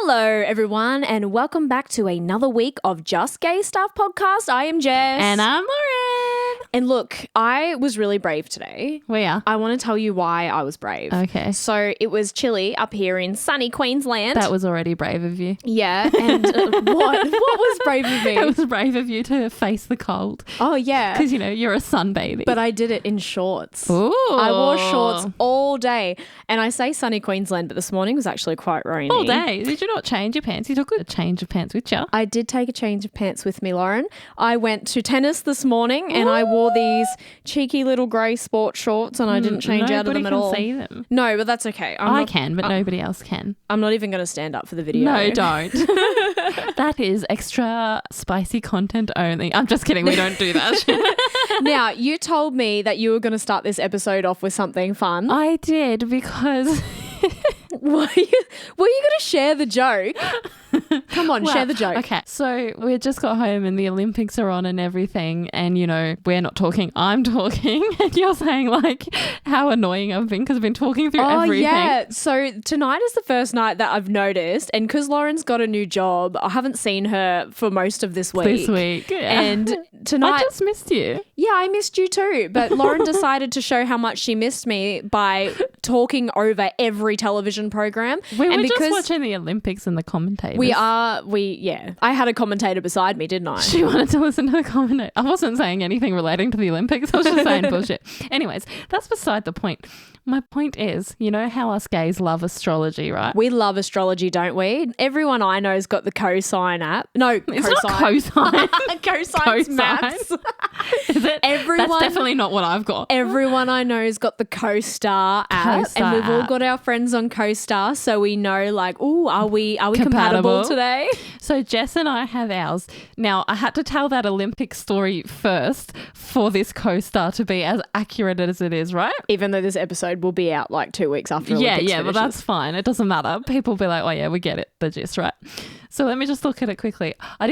Hello, everyone, and welcome back to another week of Just Gay Stuff podcast. I am Jess. And I'm Lauren. And look, I was really brave today. We are. I want to tell you why I was brave. Okay. So it was chilly up here in sunny Queensland. That was already brave of you. Yeah. And what? What was brave of me? It was brave of you to face the cold. Oh, yeah. Because, you're a sun baby. But I did it in shorts. Ooh. I wore shorts all day. And I say sunny Queensland, but this morning was actually quite rainy. All day. Did you not change your pants? You took a change of pants with you. I did take a change of pants with me, Lauren. I went to tennis this morning and I wore these cheeky little grey sport shorts and I didn't change out of them at all. Nobody can see them. No, but that's okay. I can, but nobody else can. I'm not even going to stand up for the video. No, don't. That is extra spicy content only. I'm just kidding. We don't do that. Now, you told me that you were going to start this episode off with something fun. I did because... Were you going to share the joke? Come on, share the joke. Okay, so we just got home and the Olympics are on and everything, and we're not talking, I'm talking, and you're saying like how annoying I've been because I've been talking through everything. Oh yeah, so tonight is the first night that I've noticed, and because Lauren's got a new job, I haven't seen her for most of this week. Yeah. And tonight... I just missed you. Yeah, I missed you too, but Lauren decided to show how much she missed me by talking over every television program. We were just watching the Olympics and the commentators. I had a commentator beside me, didn't I? She wanted to listen to the commentator. I wasn't saying anything relating to the Olympics. I was just saying bullshit. Anyways, that's beside the point. My point is, you know how us gays love astrology, right? We love astrology, don't we? Everyone I know's got the cosine app. No, it's not cosine. Cosine's maps. Is it? That's definitely not what I've got. Everyone I know's got the CoStar app, and we've all got our friends on CoStar, so we know like, ooh, are we compatible today? So Jess and I have ours. Now, I had to tell that Olympic story first for this CoStar to be as accurate as it is, right? Even though this episode will be out like 2 weeks after Olympics finishes. But that's fine. It doesn't matter. People will be like, oh yeah, we get it, the gist, right? So let me just look at it quickly. I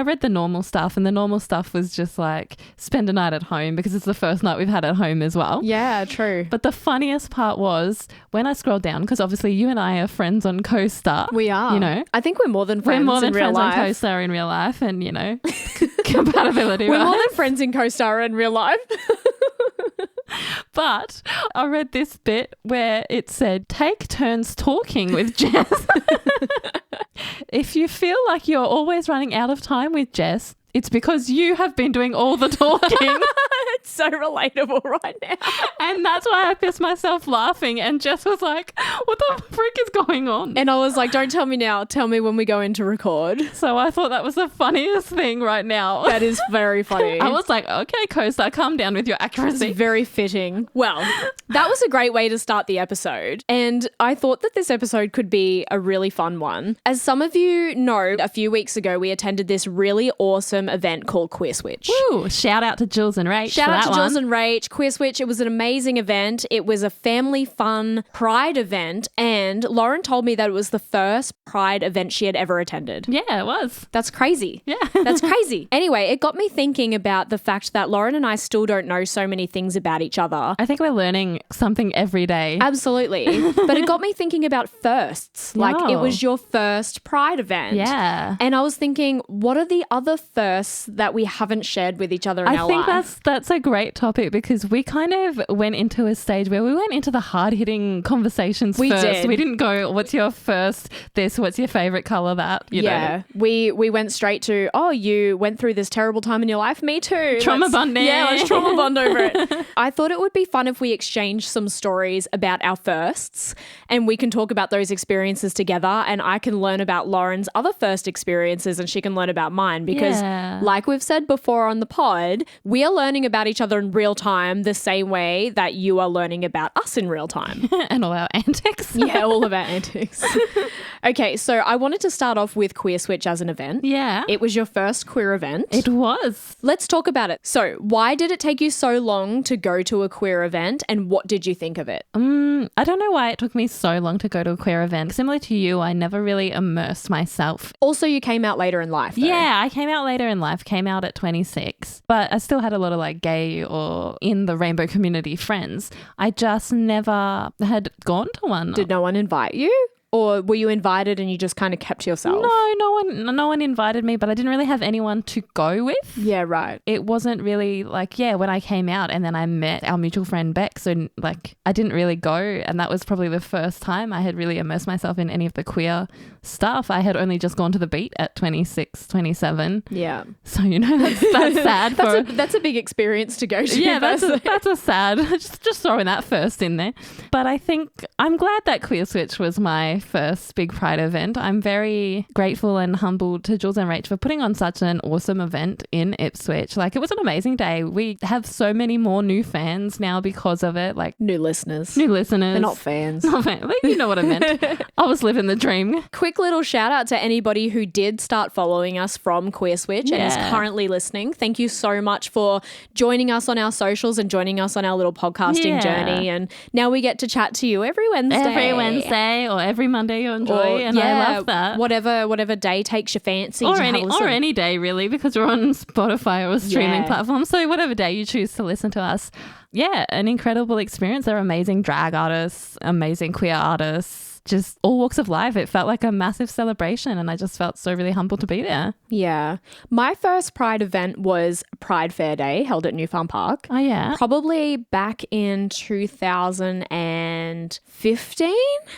read the normal stuff, and the normal stuff was just like spend a night at home because it's the first night we've had at home as well. Yeah, true. But the funniest part was when I scrolled down, because obviously you and I are friends on CoStar. We are. I think we're more than friends. We're more than in friends real life. on CoStar in real life, and compatibility. We're more than friends in CoStar in real life. But I read this bit where it said, take turns talking with Jess. If you feel like you're always running out of time with Jess, it's because you have been doing all the talking. It's so relatable right now. And that's why I pissed myself laughing. And Jess was like, what the frick is going on? And I was like, don't tell me now. Tell me when we go in to record. So I thought that was the funniest thing right now. That is very funny. I was like, okay, CoStar, calm down with your accuracy. It's very fitting. Well, that was a great way to start the episode. And I thought that this episode could be a really fun one. As some of you know, a few weeks ago, we attended this really awesome event called Queer Switch. Woo! Shout out to Jules and Rach. Shout out to Jules and Rach. Queer Switch. It was an amazing event. It was a family fun pride event, and Lauren told me that it was the first pride event she had ever attended. Yeah, it was. That's crazy. Yeah. That's crazy. Anyway, it got me thinking about the fact that Lauren and I still don't know so many things about each other. I think we're learning something every day. Absolutely. But it got me thinking about firsts. Like, it was your first pride event. Yeah. And I was thinking, what are the other firsts that we haven't shared with each other in our life? I think that's a great topic because we kind of went into a stage where we went into the hard-hitting conversations first. Did. We didn't go, what's your first this, what's your favourite colour that, you know. We went straight to, oh, you went through this terrible time in your life? Me too. Trauma bonding. Yeah, let's trauma bond over it. I thought it would be fun if we exchanged some stories about our firsts and we can talk about those experiences together, and I can learn about Lauren's other first experiences and she can learn about mine because like we've said before on the pod, we are learning about each other in real time the same way that you are learning about us in real time. And all our antics. Yeah, all of our antics. Okay, so I wanted to start off with Queer Switch as an event. Yeah. It was your first queer event. It was. Let's talk about it. So why did it take you so long to go to a queer event, and what did you think of it? I don't know why it took me so long to go to a queer event. Similar to you, I never really immersed myself. Also, you came out later in life, though. Yeah, I came out later in life, came out at 26, but I still had a lot of like gay or in the rainbow community friends. I just never had gone to one. Did no one invite you? Or were you invited and you just kind of kept to yourself? No one invited me, but I didn't really have anyone to go with. Yeah, right. It wasn't really like, when I came out and then I met our mutual friend Beck. So like I didn't really go. And that was probably the first time I had really immersed myself in any of the queer stuff. I had only just gone to the beat at 26, 27. Yeah. So, that's sad. That's a big experience to go to. Yeah, that's a sad. Just throwing that first in there. But I think I'm glad that Queer Switch was my first big Pride event. I'm very grateful and humbled to Jules and Rach for putting on such an awesome event in Ipswich. Like, it was an amazing day. We have so many more new fans now because of it. Like, new listeners. They're not fans. Not fans. You know what I meant. I was living the dream. Quick little shout out to anybody who did start following us from Queer Switch and is currently listening. Thank you so much for joining us on our socials and joining us on our little podcasting journey. And now we get to chat to you every Wednesday. Every Wednesday or every Monday you enjoy. And I love that. Whatever day takes your fancy. Or any day, really, because we're on Spotify or a streaming platform. So whatever day you choose to listen to us. Yeah, an incredible experience. They're amazing drag artists, amazing queer artists. Just all walks of life. It felt like a massive celebration and I just felt so really humbled to be there. Yeah. My first Pride event was Pride Fair Day held at New Farm Park. Oh, yeah. Probably back in 2015,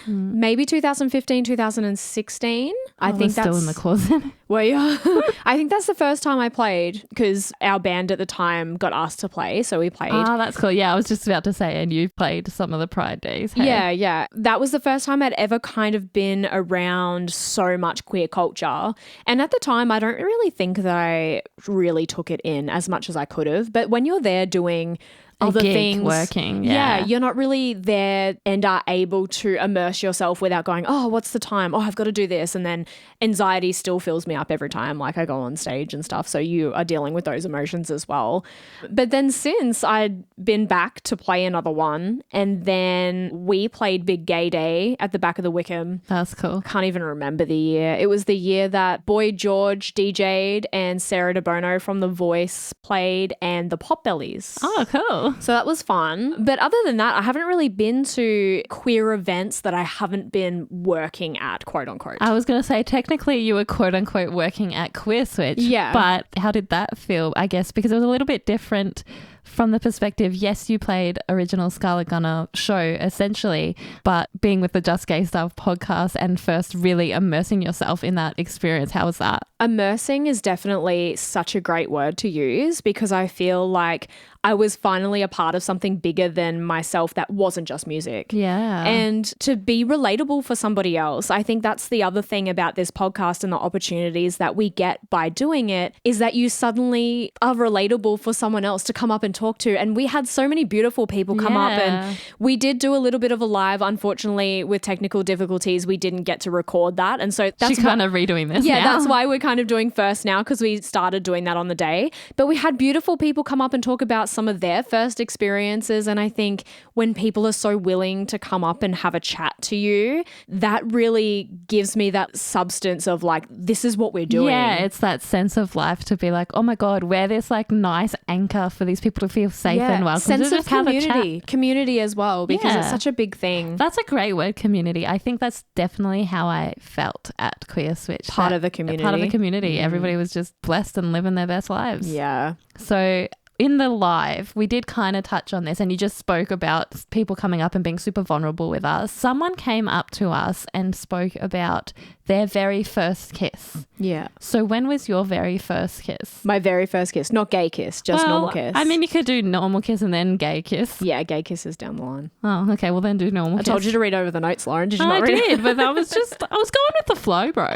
maybe 2015, 2016. I think that's still in the closet. Well, yeah. I think that's the first time I played because our band at the time got asked to play. So we played. Oh, that's cool. Yeah, I was just about to say, and you played some of the Pride days. Hey? Yeah. That was the first time I'd ever kind of been around so much queer culture. And at the time, I don't really think that I really took it in as much as I could have. But when you're there doing other things, working, you're not really there and are able to immerse yourself without going, oh, what's the time? Oh, I've got to do this. And then anxiety still fills me up every time like I go on stage and stuff. So you are dealing with those emotions as well. But then since I'd been back to play another one and then we played Big Gay Day at the back of the Wickham. That's cool. Can't even remember the year. It was the year that Boy George DJ'd and Sarah DeBono from The Voice played and the Potbellies. Oh, cool. So that was fun. But other than that, I haven't really been to queer events that I haven't been working at, quote unquote. I was going to say, technically you were quote unquote working at Queer Switch. Yeah. But how did that feel? I guess because it was a little bit different from the perspective, yes, you played original Scarlet Gunner show essentially, but being with the Just Gay Stuff podcast and first really immersing yourself in that experience, how was that? Immersing is definitely such a great word to use because I feel like I was finally a part of something bigger than myself that wasn't just music. Yeah. And to be relatable for somebody else. I think that's the other thing about this podcast and the opportunities that we get by doing it is that you suddenly are relatable for someone else to come up and talk to. And we had so many beautiful people come up and we did do a little bit of a live. Unfortunately, with technical difficulties, we didn't get to record that. And so that's She's kind of redoing this now. That's why we're kind of doing first now because we started doing that on the day. But we had beautiful people come up and talk about some of their first experiences. And I think when people are so willing to come up and have a chat to you, that really gives me that substance of like, this is what we're doing. Yeah, it's that sense of life to be like, oh my God, we're this like nice anchor for these people to feel safe and welcome. Sense to of community. Community as well, because it's Yeah. such a big thing. That's a great word, community. I think that's definitely how I felt at Queer Switch. Part of the community. Part of the community. Everybody was just blessed and living their best lives. Yeah. So in the live, we did kind of touch on this and you just spoke about people coming up and being super vulnerable with us. Someone came up to us and spoke about their very first kiss. Yeah. So when was your very first kiss? My very first kiss. Not gay kiss, just normal kiss. I mean, you could do normal kiss and then gay kiss. Yeah, gay kiss is down the line. Oh, okay. Well, then do normal kiss. I told you to read over the notes, Lauren. Did you not I read did, but I was going with the flow, bro.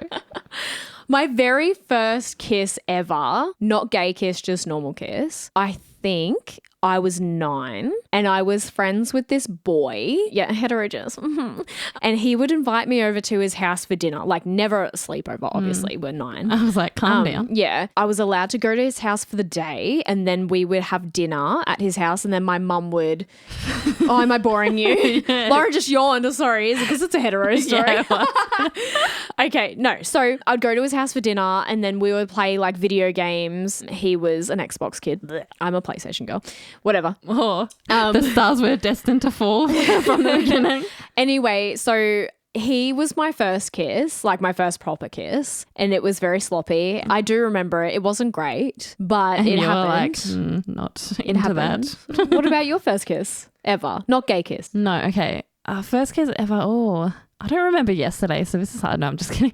My very first kiss ever, not gay kiss, just normal kiss, I think I was 9 and I was friends with this boy. Yeah, heterogeneous. And he would invite me over to his house for dinner, like never a sleepover, obviously. We're 9. I was like, calm down. Yeah. I was allowed to go to his house for the day and then we would have dinner at his house and then my mum would, oh, am I boring you? Laura just yawned. Sorry. Is it because it's a hetero story? Yeah, it was. Okay, no. So I'd go to his house for dinner and then we would play like video games. He was an Xbox kid. Blech. I'm a PlayStation girl. Whatever. Oh, the stars were destined to fall from the beginning. Anyway, so He was my first kiss, like my first proper kiss, and it was very sloppy. I do remember it. It wasn't great, but And it you were happened. like, not It into happened. that. What about your first kiss ever? Not gay kiss. No, okay. First kiss ever. Oh, I don't remember yesterday, so this is hard. No, I'm just kidding.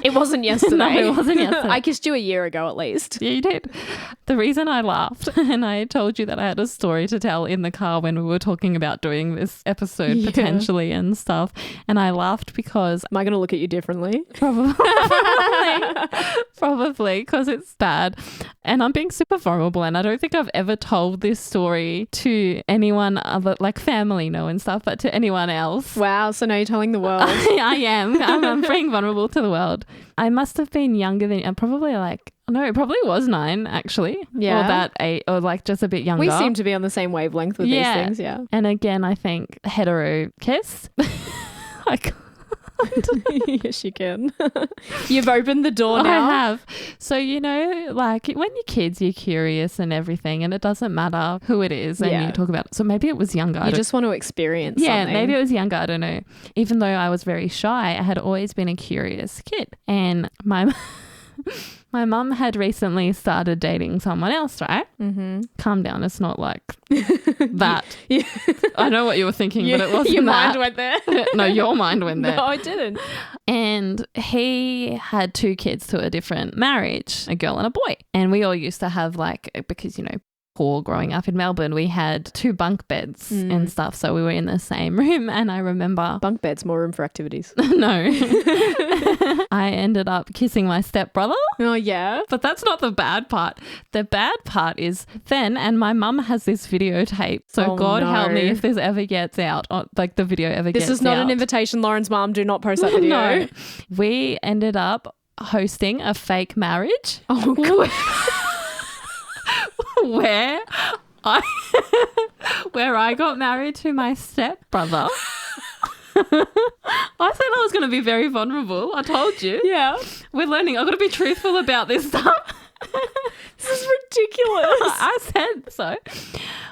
It wasn't yesterday. No, it wasn't yesterday. I kissed you a year ago at least. Yeah, you did. The reason I laughed, and I told you that I had a story to tell in the car when we were talking about doing this episode Yeah. potentially and stuff, and I laughed because Am I going to look at you differently? probably because it's bad, and I'm being super vulnerable, and I don't think I've ever told this story to anyone other, like family know and stuff, but to anyone else. Wow, so now you're telling the world. I am. I'm being vulnerable to the world. I must have been younger than probably like no, it probably was 9 actually. Yeah. Or about 8 or like just a bit younger. We seem to be on the same wavelength with these things, yeah. And again, I think hetero kiss. I can't. Yes, you can. You've opened the door I now. have. So, you know, like when you're kids, you're curious and everything, and it doesn't matter who it is, and Yeah. you talk about it. So maybe it was younger. I You don't- just want to experience yeah, something. maybe it was younger. I don't know. Even though I was very shy, I had always been a curious kid. And my mum had recently started dating someone else, right? Mm-hmm. Calm down. It's not like that. Yeah. I know what you were thinking, but it wasn't Your that. mind went there. No, your mind went there. No, I didn't. And he had 2 kids to a different marriage, a girl and a boy. And we all used to have like, because, you know, poor growing up in Melbourne, we had 2 bunk beds and stuff. So we were in the same room. And I remember, Bunk beds, more room for activities. no, I ended up kissing my stepbrother. Oh, yeah. But that's not the bad part. The bad part is then, and my mum has this videotape. So Oh, God help me no. if this ever gets out, or like the video ever gets out. This is not an invitation, Lauren's mom. Do not post that video. No. We ended up hosting a fake marriage Oh, God. where I got married to my stepbrother. I said I was going to be very vulnerable. I told you. Yeah. We're learning. I've got to be truthful about this stuff. This is ridiculous. I said so.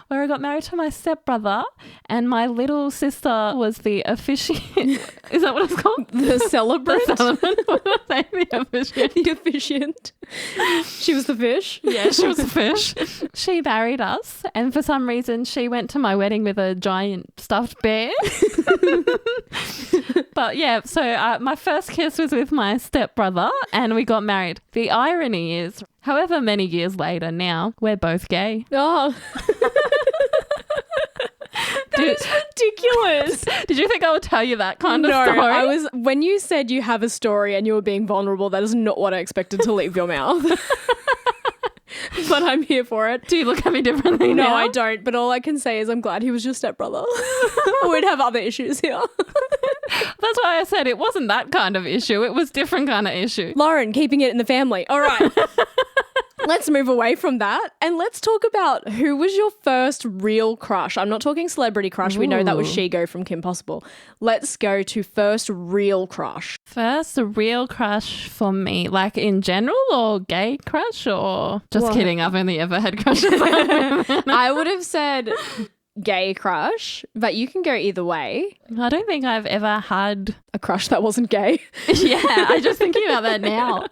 Where I got married to my stepbrother, and my little sister was the officiant. Is that what it's called? The celebrant? The celebrant. What did I say? The officiant. The officiant. She was the fish? Yeah, she was a fish. She married us, and for some reason she went to my wedding with a giant stuffed bear. But yeah, so my first kiss was with my stepbrother, and we got married. The irony is, however many years later now, we're both gay. Oh. That's ridiculous. Did you think I would tell you that kind of No, story? when you said you have a story and you were being vulnerable, that is not what I expected to leave your mouth. But I'm here for it. Do you look at me differently No, now? I don't. But all I can say is I'm glad he was your stepbrother. We'd have other issues here. That's why I said it wasn't that kind of issue. It was different kind of issue. Lauren, keeping it in the family. All right. Let's move away from that and let's talk about who was your first real crush. I'm not talking celebrity crush. We know that was Ooh. Shigo from Kim Possible. Let's go to first real crush. First, a real crush for me, like in general, or gay crush, or just Well- kidding. I've only ever had crushes on women. I would have said gay crush, but you can go either way. I don't think I've ever had. A crush that wasn't gay. Yeah, I'm just thinking about that now.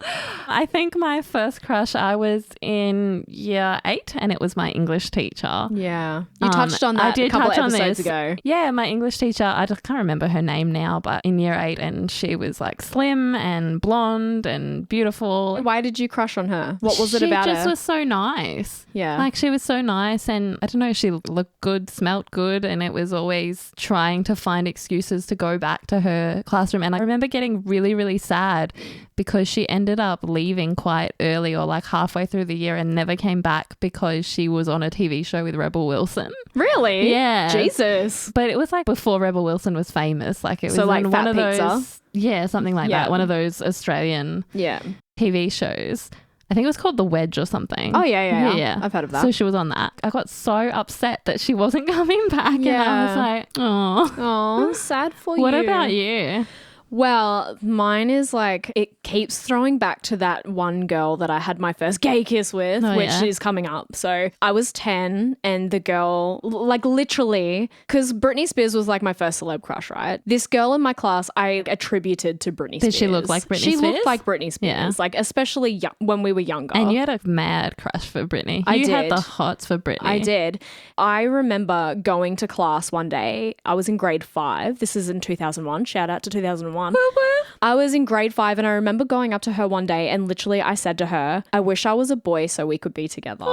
I think my first crush, I was in year 8, and it was my English teacher. Yeah. You touched on that I did a couple touch on episodes this. ago. Yeah, my English teacher, I just can't remember her name now, but in year 8, and she was like slim and blonde and beautiful. Why did you crush on her? What was it She about just her? was so nice. Yeah. Like she was so nice, and I don't know, she looked good, smelt good, and it was always trying to find excuses to go back to her classroom. And I remember getting really, really sad because she ended up leaving quite early or like halfway through the year and never came back because she was on a TV show with Rebel Wilson. Really? Yeah. Jesus. But it was like before Rebel Wilson was famous. Like it was So, like, in Fat one of Pizza? those. Yeah, something like Yeah. that. One of those Australian Yeah. TV shows. I think it was called The Wedge or something. Oh, yeah. Yeah. I've heard of that. So she was on that. I got so upset that she wasn't coming back. And I was Yeah. like, oh. Oh, sad for you. What about you? Well, mine is like, it keeps throwing back to that one girl that I had my first gay kiss with, which is coming up. So I was 10 and the girl, like literally, because Britney Spears was like my first celeb crush, right? This girl in my class, I attributed to Britney Spears. Did she look like Britney She Spears? looked like Britney Spears, like especially when we were younger. And you had a mad crush for Britney. You had the hots for Britney. I did. I remember going to class one day. I was in grade 5. This is in 2001. Shout out to 2001. I was in grade 5 and I remember going up to her one day and literally I said to her, I wish I was a boy so we could be together.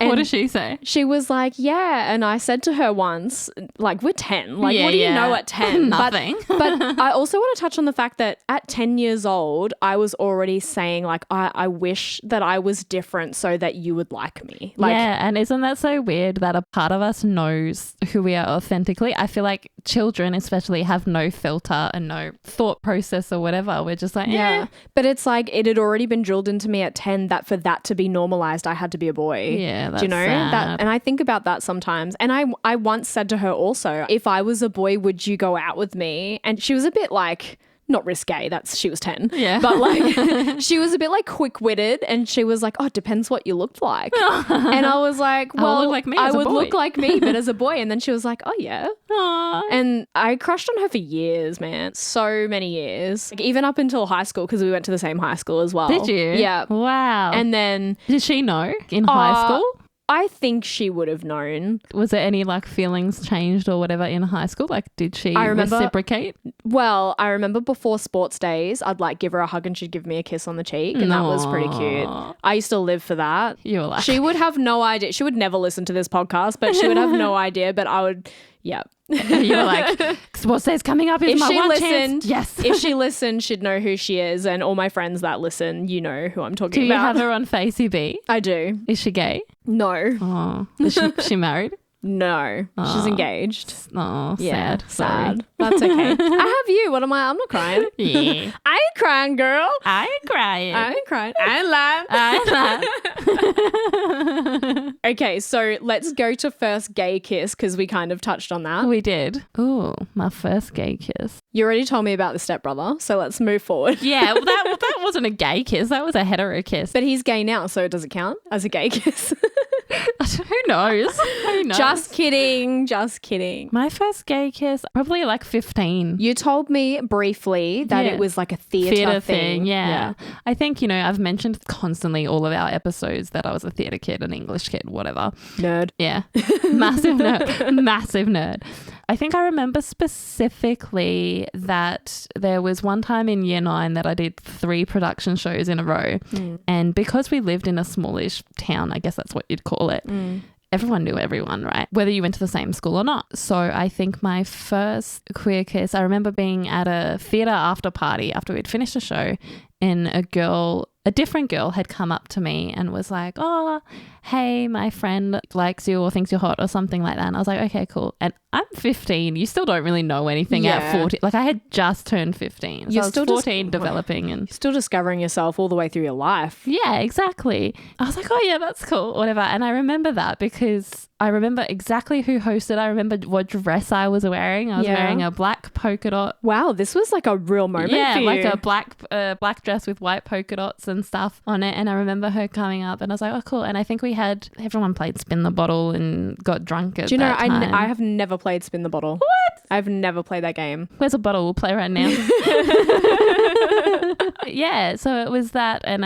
What did she say? She was like, yeah. And I said to her once, like, we're 10. Like, what do you know at 10? Nothing. But I also want to touch on the fact that at 10 years old, I was already saying, like, I wish that I was different so that you would like me. Like, yeah, and isn't that so weird that a part of us knows who we are authentically? I feel like children especially have no filter and no thought process or whatever. We're just like, yeah. But it's like it had already been drilled into me at 10 that for that to be normalized, I had to be a boy. Yeah, that's do you know sad. that? And I think about that sometimes. And I once said to her also, if I was a boy, would you go out with me? And she was a bit like, not risque, she was 10. Yeah. But like, she was a bit like quick-witted and she was like, oh, it depends what you looked like. And I was like, well, look like me I as a would boy. look like me, but as a boy. And then she was like, oh yeah. Aww. And I crushed on her for years, man. So many years. Like, even up until high school, because we went to the same high school as well. Did you? Yeah. Wow. And then did she know in high school? I think she would have known. Was there any like feelings changed or whatever in high school? Like, did she I remember- reciprocate? Well, I remember before sports days, I'd like give her a hug and she'd give me a kiss on the cheek. And that was pretty cute. I used to live for that. You were like, She would have no idea. She would never listen to this podcast, but she would have no idea. But I would, yeah. you were like, sports day's coming up. Is If my she one listened, chance. Yes. if she listened, she'd know who she is. And all my friends that listen, you know who I'm Do talking you about. have her on FaceB? I do. Is she gay? No. Oh, is she married? No. She's engaged. Oh, Yeah, sad. Sorry. sad. That's okay. I have you. What am I? I'm not crying. Yeah. I ain't crying, girl. I ain't crying. I ain't crying. I ain't lying. Okay, so let's go to first gay kiss because we kind of touched on that. We did. Ooh, my first gay kiss. You already told me about the stepbrother, so let's move forward. Yeah, well, that wasn't a gay kiss. That was a hetero kiss. But he's gay now, so does it count as a gay kiss? Who knows? Who knows? Just kidding. Just kidding. My first gay kiss, probably like 15. You told me briefly that Yeah. it was like a theatre thing. Yeah. I think, I've mentioned constantly all of our episodes that I was a theatre kid, an English kid, whatever. Nerd. Yeah. Massive nerd. Massive nerd. I think I remember specifically that there was one time in year 9 that I did 3 production shows in a row. And because we lived in a smallish town, I guess that's what you'd call it, everyone knew everyone, right? Whether you went to the same school or not. So I think my first queer kiss, I remember being at a theatre after party after we'd finished a show, and a different girl had come up to me and was like, oh, hey, my friend likes you or thinks you're hot or something like that. And I was like, okay, cool. And I'm 15. You still don't really know anything at 14. Like, I had just turned 15. So You're I was still 14 developing and... Still discovering yourself all the way through your life. Yeah, exactly. I was like, oh yeah, that's cool, whatever. And I remember that because I remember exactly who hosted. I remember what dress I was wearing. I was wearing a black polka dot. Wow, this was like a real moment Yeah, for you. like a black dress with white polka dots and stuff on it. And I remember her coming up and I was like, oh, cool. And I think everyone played Spin the Bottle and got drunk at Do you know, that time. I have never played Spin the Bottle. What? I've never played that game. Where's a bottle? We'll play right now. Yeah, so it was that. And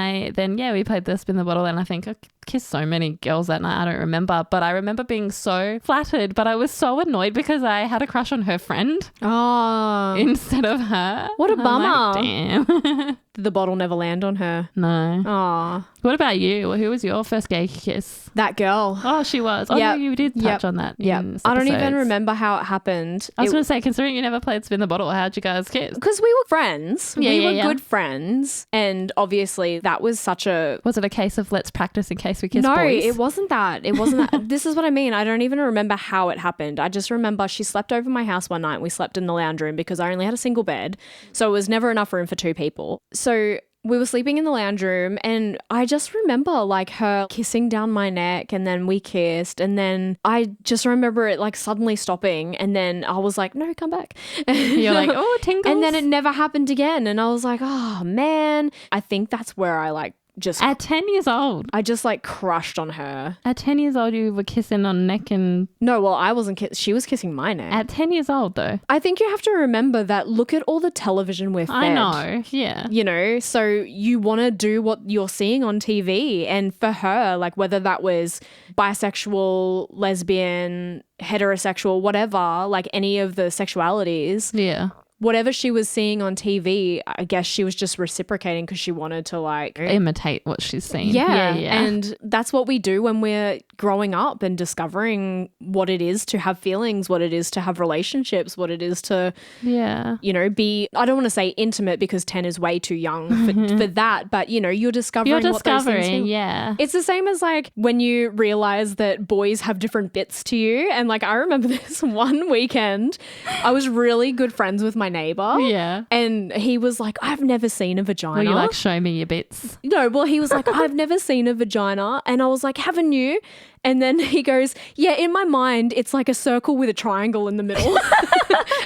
we played the Spin the Bottle. And I think I kissed so many girls that night. I don't remember. But I remember being so flattered. But I was so annoyed because I had a crush on her friend Oh. instead of her. What a I'm like, bummer. damn. Did the bottle never land on her? No. Oh. What about you? Who was your first gay kiss? That girl. Oh, she was. Oh, Yep. no, you did touch Yep. on that. Yeah. in I don't even episodes. remember how it happened. I was going to say, considering you never played Spin the Bottle, how'd you guys kiss? Because we were friends. Yeah, we yeah, were yeah. good friends. And obviously that was such a... Was it a case of let's practice in case we kiss No, boys? it wasn't that. It wasn't that. This is what I mean. I don't even remember how it happened. I just remember she slept over my house one night and we slept in the lounge room because I only had a single bed. So it was never enough room for 2 people. So we were sleeping in the lounge room and I just remember like her kissing down my neck and then we kissed and then I just remember it like suddenly stopping and then I was like, no, come back. You're like, oh, tingles. And then it never happened again. And I was like, oh man. I think that's where I like just at 10 years old. I just like crushed on her. At 10 years old, you were kissing on neck and... No, well, I wasn't she was kissing my neck. At 10 years old, though. I think you have to remember that look at all the television we're fed. I know, yeah. You know, so you want to do what you're seeing on TV. And for her, like whether that was bisexual, lesbian, heterosexual, whatever, like any of the sexualities. Yeah. Whatever she was seeing on TV, I guess she was just reciprocating because she wanted to like imitate what she's seen. Yeah. And that's what we do when we're growing up and discovering what it is to have feelings, what it is to have relationships, what it is to, you know, be, I don't want to say intimate because 10 is way too young for that, but you know, you're discovering what those things feel. Yeah. It's the same as like when you realize that boys have different bits to you. And like, I remember this one weekend, I was really good friends with my neighbor. Yeah. And he was like, I've never seen a vagina. Well, you like, show me your bits. No, well, he was like, I've never seen a vagina. And I was like, haven't you? And then he goes, yeah, in my mind, it's like a circle with a triangle in the middle.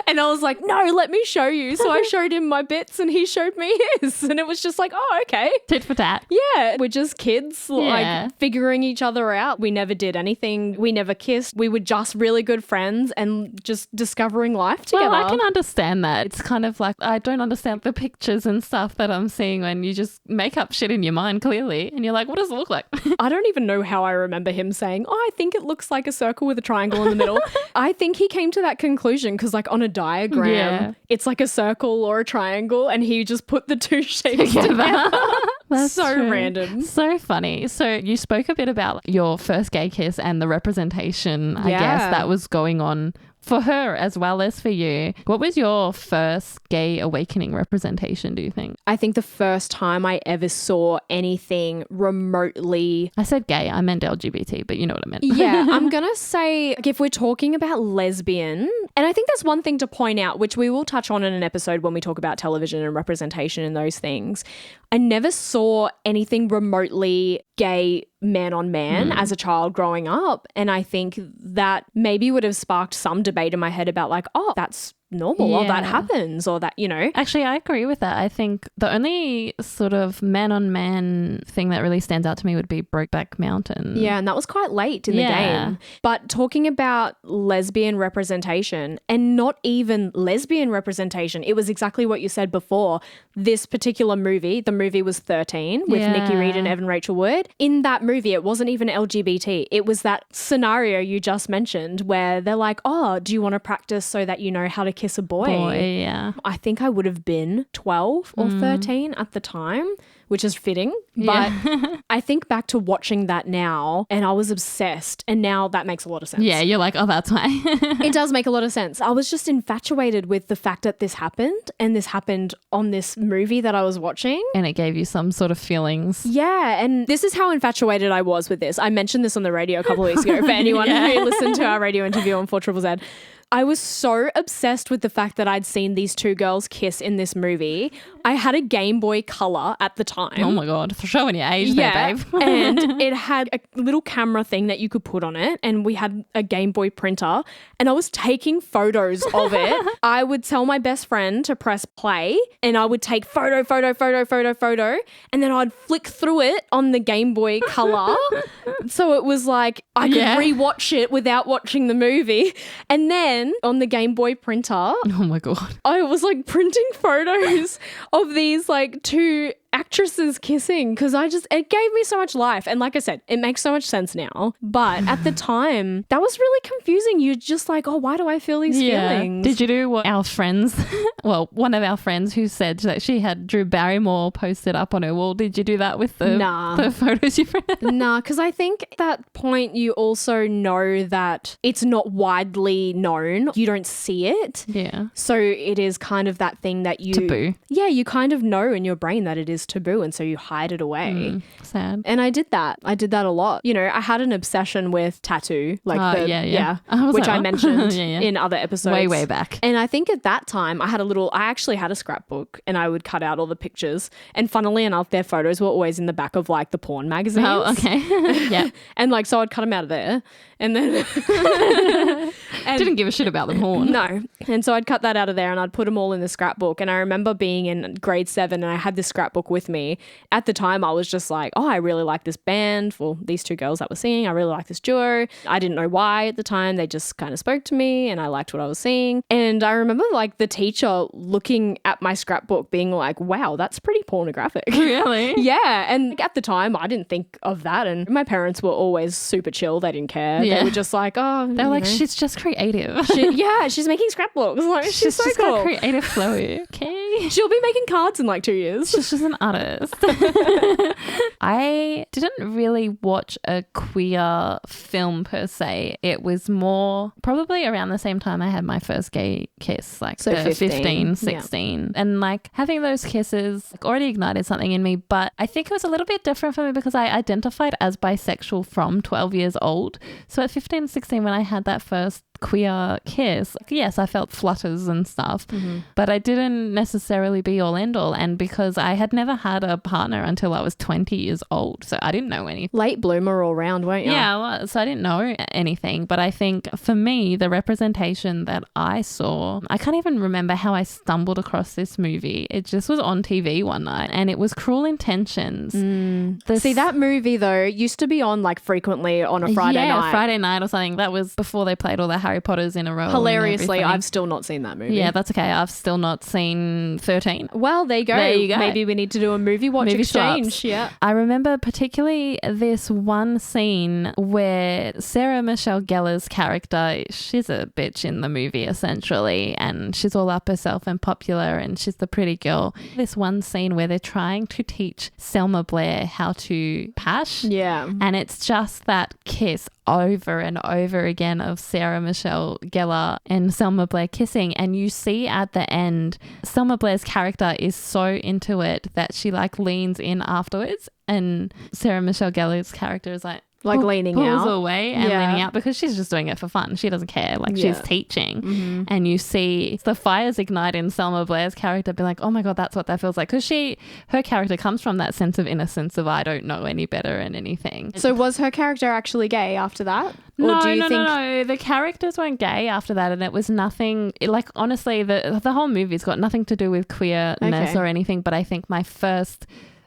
And I was like, no, let me show you. So I showed him my bits and he showed me his. And it was just like, oh, okay. Tit for tat. Yeah. We're just kids, like figuring each other out. We never did anything. We never kissed. We were just really good friends and just discovering life together. Well, I can understand that. It's kind of like, I don't understand the pictures and stuff that I'm seeing when you just make up shit in your mind, clearly. And you're like, what does it look like? I don't even know how I remember him saying, oh, I think it looks like a circle with a triangle in the middle. I think he came to that conclusion because like on a diagram, it's like a circle or a triangle and he just put the two shapes together. That's so true. random. So funny. So you spoke a bit about your first gay kiss and the representation, I guess, that was going on for her as well as for you. What was your first gay awakening representation, do you think? I think the first time I ever saw anything remotely... I said gay, I meant LGBT, but you know what I meant. Yeah, I'm going to say, like, if we're talking about lesbian, and I think that's one thing to point out, which we will touch on in an episode when we talk about television and representation and those things. I never saw anything remotely gay man on man as a child growing up. And I think that maybe would have sparked some debate in my head about like, oh, that's normal or that happens or that, you know. Actually, I agree with that. I think the only sort of man on man thing that really stands out to me would be Brokeback Mountain. Yeah, and that was quite late in the game. But talking about lesbian representation and not even lesbian representation, it was exactly what you said before. This particular movie, the movie was 13 with Nikki Reed and Evan Rachel Wood. In that movie, it wasn't even LGBT. It was that scenario you just mentioned where they're like, oh, do you want to practice so that you know how to kiss a boy? Yeah. I think I would have been 12 or 13 at the time, which is fitting. But I think back to watching that now and I was obsessed. And now that makes a lot of sense. Yeah, you're like, oh, that's why. It does make a lot of sense. I was just infatuated with the fact that this happened and this happened on this movie that I was watching. And it gave you some sort of feelings. Yeah. And this is how infatuated I was with this. I mentioned this on the radio a couple of weeks ago for anyone who listened to our radio interview on 4ZZZ. I was so obsessed with the fact that I'd seen these two girls kiss in this movie. I had a Game Boy Color at the time. Oh my God, for showing your age there, babe. And it had a little camera thing that you could put on it. And we had a Game Boy printer. And I was taking photos of it. I would tell my best friend to press play. And I would take photo. And then I'd flick through it on the Game Boy Color. So it was like I could rewatch it without watching the movie. And then on the Game Boy printer, oh my God, I was like printing photos of these like two actresses kissing because it gave me so much life. And like I said, it makes so much sense now. But at the time, that was really confusing. You're just like, oh, why do I feel these feelings? Did you do what our friends, well, one of our friends who said that she had Drew Barrymore posted up on her wall. Did you do that with the photos you printed? Nah, because I think at that point you also know that it's not widely known. You don't see it. Yeah. So it is kind of that thing that you... Taboo. Yeah, you kind of know in your brain that it is is taboo, and so you hide it away. Sad. And I did that. I did that a lot. You know, I had an obsession with tattoo, like I was which like, I what? mentioned Yeah. in other episodes. Way back. And I think at that time I actually had a scrapbook, and I would cut out all the pictures. And funnily enough, their photos were always in the back of like the porn magazines. Oh, okay. Yeah. And like, so I'd cut them out of there, and then Didn't give a shit about the porn. no. And so I'd cut that out of there, and I'd put them all in the scrapbook. And I remember being in grade 7, and I had this scrapbook with me. At the time, I was just like, oh, I really like this band for these 2 girls that were singing. I really like this duo. I didn't know why at the time. They just kind of spoke to me, and I liked what I was seeing. And I remember like the teacher looking at my scrapbook being like, wow, that's pretty pornographic. Really? Yeah. And at the time, I didn't think of that. And my parents were always super chill. They didn't care. Yeah. They were just like, oh, They were like, she's just creative. she's making scrapbooks. Like, she's so just cool. got creative flow. Okay. She'll be making cards in like 2 years. She's just an artist. I didn't really watch a queer film per se. It was more probably around the same time I had my first gay kiss, like So 15, 16. Yeah. And like having those kisses already ignited something in me. But I think it was a little bit different for me because I identified as bisexual from 12 years old. So at 15, 16, when I had that first queer kiss, yes, I felt flutters and stuff, but I didn't necessarily be all end all. And because I had never had a partner until I was 20 years old, so I didn't know anything. Late bloomer all round, weren't you? Yeah, well, so I didn't know anything. But I think for me, the representation that I saw, I can't even remember how I stumbled across this movie. It just was on TV one night, and it was Cruel Intentions. See, that movie though used to be on like frequently on a Friday night. Friday night or something. That was before they played all the Harry Potters in a row. Hilariously, and I've everything. still not seen that movie. Yeah, that's okay. I've still not seen 13. Well, there you go. There you go. Maybe we need to do a movie watch Movie exchange. swaps. Yeah. I remember particularly this one scene where Sarah Michelle Gellar's character, she's a bitch in the movie essentially, and she's all up herself and popular, and she's the pretty girl. This one scene where they're trying to teach Selma Blair how to pash. Yeah. And it's just that kiss over and over again of Sarah Michelle Gellar and Selma Blair kissing. And you see at the end, Selma Blair's character is so into it that she like leans in afterwards, and Sarah Michelle Gellar's character is like Leaning pulls out. away and Yeah. leaning out because she's just doing it for fun. She doesn't care. Like she's Yeah. teaching. And you see the fires ignite in Selma Blair's character be like, oh my God, that's what that feels like. Because her character comes from that sense of innocence of I don't know any better and anything. So was her character actually gay after that? Or No, do you think no. The characters weren't gay after that, and it was nothing. Like honestly, the whole movie's got nothing to do with queerness Okay. or anything. But I think my first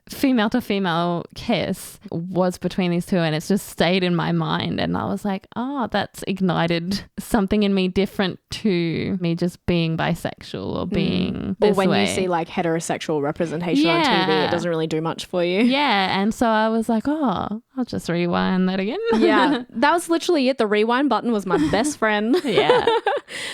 female to female kiss was between these two, and it's just stayed in my mind, and I was like, oh, that's ignited something in me different to me just being bisexual or being or this when way. you see like heterosexual representation on TV, Yeah. it doesn't really do much for you? Yeah, and so I was like, oh, I'll just rewind that again. Yeah, that was literally it. The rewind button was my best friend. Yeah.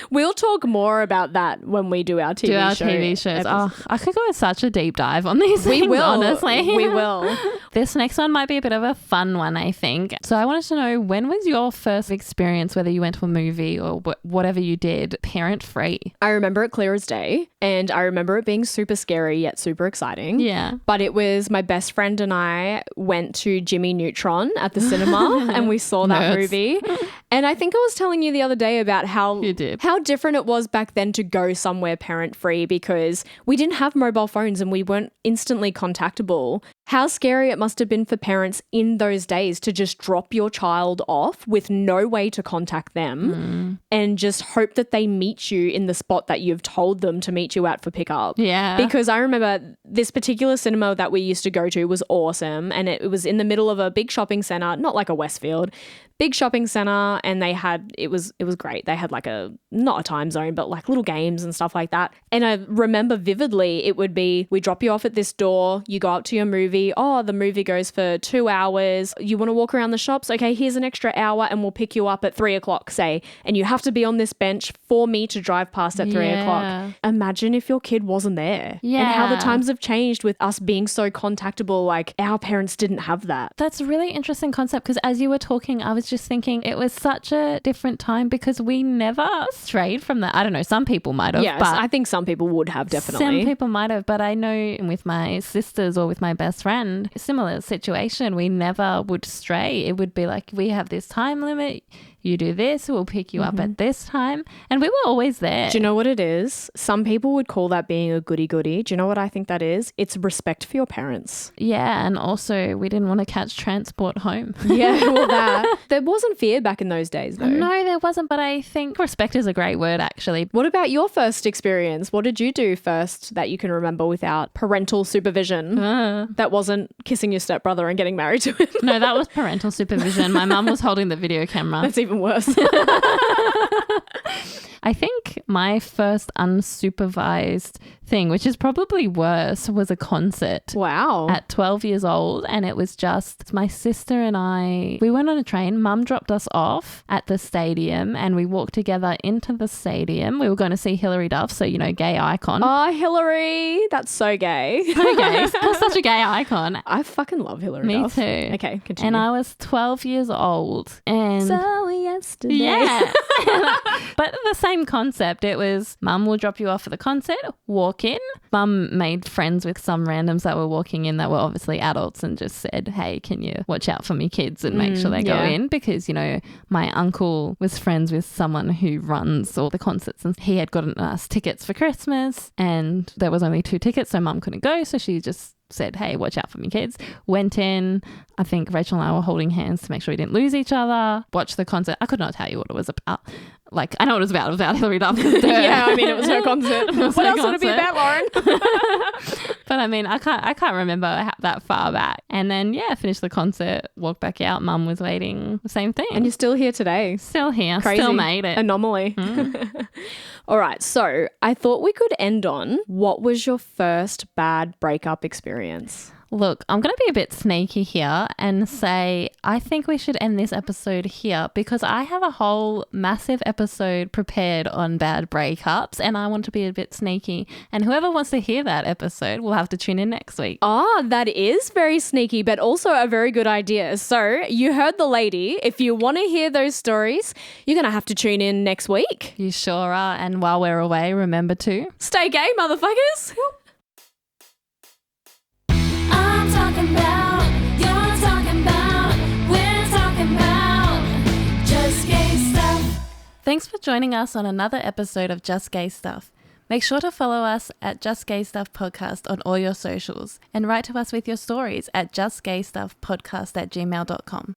We'll talk more about that when we do our TV TV shows. Oh, I could go with such a deep dive on these We things, will. honestly. We will. This next one might be a bit of a fun one, I think. So I wanted to know, when was your first experience, whether you went to a movie or whatever you did, parent-free? I remember it clear as day, and I remember it being super scary yet super exciting. Yeah. But it was my best friend and I went to Jimmy Neutron at the cinema and we saw that Nerds. movie. And I think I was telling you the other day about how You did. how different it was back then to go somewhere parent free because we didn't have mobile phones and we weren't instantly contactable. How scary it must have been for parents in those days to just drop your child off with no way to contact them and just hope that they meet you in the spot that you've told them to meet you at for pickup. Yeah. Because I remember this particular cinema that we used to go to was awesome, and it was in the middle of a big shopping center, not like a Westfield, big shopping center, and they had it was great. They had like not a time zone, but like little games and stuff like that. And I remember vividly it would be, we drop you off at this door, you go up to your movie, movie. Oh, the movie goes for 2 hours. You want to walk around the shops? Okay, here's an extra hour and we'll pick you up at 3 o'clock, say. And you have to be on this bench for me to drive past at 3 o'clock. Imagine if your kid wasn't there. Yeah. And how the times have changed with us being so contactable. Like, our parents didn't have that. That's a really interesting concept because as you were talking, I was just thinking it was such a different time because we never strayed from that. I don't know, some people might have. Yes, but I think some people would have, definitely. Some people might have, but I know with my sisters or with my best friend, similar situation, we never would stray. It would be like, we have this time limit. You do this, we'll pick you up at this time. And we were always there. Do you know what it is? Some people would call that being a goody-goody. Do you know what I think that is? It's respect for your parents. Yeah, and also we didn't want to catch transport home. Yeah, well that. There wasn't fear back in those days though. No, there wasn't, but I think respect is a great word actually. What about your first experience? What did you do first that you can remember without parental supervision? That wasn't kissing your stepbrother and getting married to him. No, that was parental supervision. My mum was holding the video camera. That's even worse. I think my first unsupervised thing, which is probably worse, was a concert. Wow. At 12 years old, and it was just my sister and I. We went on a train. Mum dropped us off at the stadium and we walked together into the stadium. We were going to see Hilary Duff, so, you know, gay icon. Oh, Hillary. That's so gay. So gay. Still such a gay icon. I fucking love Hillary Me Duff. too. Okay, continue. And I was 12 years old. And so yesterday. yeah. But the same concept. It was mum will drop you off at the concert, walk in. Mum made friends with some randoms that were walking in that were obviously adults and just said, hey, can you watch out for me kids and make sure they go in? Because, you know, my uncle was friends with someone who runs all the concerts and he had gotten us tickets for Christmas and there was only 2 tickets so mum couldn't go. So she just said, hey, watch out for me kids. Went in. I think Rachel and I were holding hands to make sure we didn't lose each other. Watched the concert. I could not tell you what it was about. Like, I know what it was about. It was about Hilary Duff. Yeah, I mean, it was her concert. What else would it be about, Lauren? But I mean, I can't remember that far back. And then, yeah, finished the concert, walked back out. Mum was waiting. Same thing. And you're still here today. Still here. Crazy. Still made it. Anomaly. All right. So I thought we could end on, what was your first bad breakup experience? Look, I'm going to be a bit sneaky here and say I think we should end this episode here because I have a whole massive episode prepared on bad breakups and I want to be a bit sneaky. And whoever wants to hear that episode will have to tune in next week. Ah, that is very sneaky, but also a very good idea. So you heard the lady. If you want to hear those stories, you're going to have to tune in next week. You sure are. And while we're away, remember to stay gay, motherfuckers. Thanks for joining us on another episode of Just Gay Stuff. Make sure to follow us at Just Gay Stuff Podcast on all your socials and write to us with your stories at justgaystuffpodcast@gmail.com.